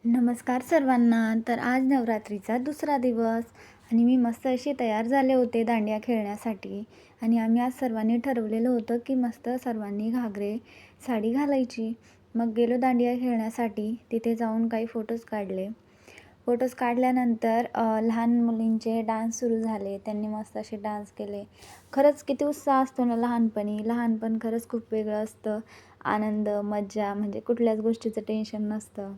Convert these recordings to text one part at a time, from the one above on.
नमस्कार सर्वांना. तर आज नवरात्रीचा दुसरा दिवस आणि मी मस्त अशी तयार झाले होते दांडिया खेळण्यासाठी. आणि आम्ही आज सर्वांनी ठरवलेलं होतं की मस्त सर्वांनी घागरे साडी घालायची. मग गेलो दांडिया खेळण्यासाठी. तिथे जाऊन काही फोटोज काढले. फोटोज काढल्यानंतर लहान मुलींचे डान्स सुरू झाले. त्यांनी मस्त असे डान्स केले. खरंच किती उत्साह असतो ना लहानपणी. लहानपण खरंच खूप वेगळं असतं. आनंद, मज्जा, म्हणजे कुठल्याच गोष्टीचं टेन्शन नसतं.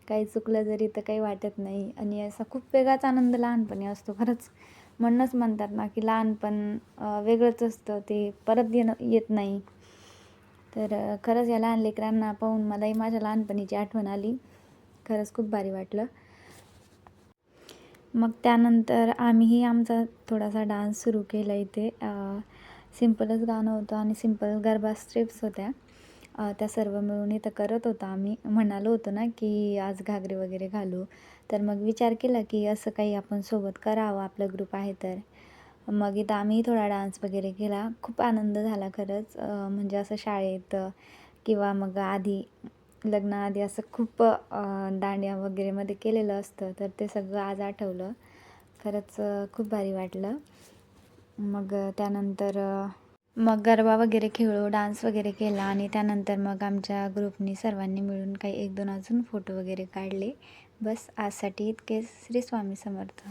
काही चुकलं जरी तर काही वाटत नाही आणि असा खूप वेगळाच आनंद लहानपणी असतो खरंच. म्हणूनच म्हणतात ना की लहानपण वेगळंच असतं, ते परत येत नाही. तर खरंच या लहान लेकरांना पाहून मलाही माझ्या लहानपणीची आठवण आली. खरंच खूप भारी वाटलं. मग त्यानंतर आम्हीही आमचा थोडासा डान्स सुरू केला इथे. सिम्पलच गाणं होतं आणि सिम्पल गरबा स्टेप्स होत्या. त्या सर्व मिळून इथं करत होतो आम्ही. म्हणालो होतो ना की आज घागरे वगैरे घालू. तर मग विचार केला की असं काही आपण सोबत करावं, आपला ग्रुप आहे तर. मग इथं आम्ही थोडा डान्स वगैरे केला. खूप आनंद झाला खरंच. म्हणजे असं शाळेत किंवा मग आधी लग्नाआधी असं खूप दांडिया वगैरेमध्ये केलेलं असतं. तर ते सगळं आज आठवलं. खरंच खूप भारी वाटलं. मग त्यानंतर मग गरबा वगैरे खेळलो, डान्स वगैरे केला आणि त्यानंतर मग आमच्या ग्रुपनी सर्वांनी मिळून काही 1-2 अजून फोटो वगैरे काढले. बस आजसाठी इतकेच. श्री स्वामी समर्थ.